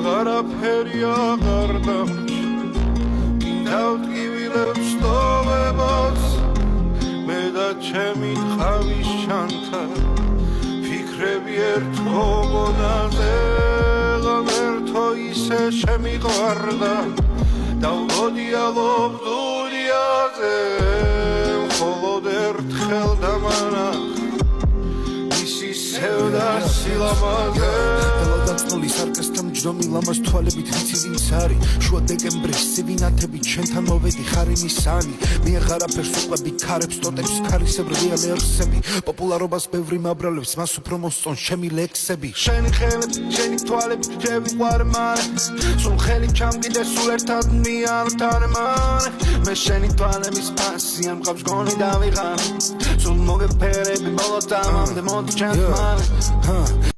აღარაფერი აღარ დამრჩა დავტკივილებს ტოვებას მე და ჩემი ტყავის ჩანთა ფიქრები ერთ გოგონაზე ღამერთო ისე შემიყვარდა დავღოდიალობ დუნიაზე მხოლოდ ერთხელ დამანახ მისი სევდა სილამაზე დაწნული სარკასთან ჯდომი ლამაზ თვალებით ვიცი ვინც არის შუა დეკემბრის სივინათებით შენთან მოვედი ხარი მისანი მე აღარაფერს უყვები ქარებს ტოტებს ქარისებრ რეალ ერსები პოპულარობას ბევრი მაბრალებს მას უფრო მოსწონს ჩემი ლექსები შენი ხელები შენი თვალები შევიყვარე მალე სულ ხელი ჩამკიდე სულ ერთად მიართან მალე მე შენი თვალების ფასი ამ ყავს გონი დავიღან სულ მოგეფერები ბოლო დამამდე მოდი ჩემს მალე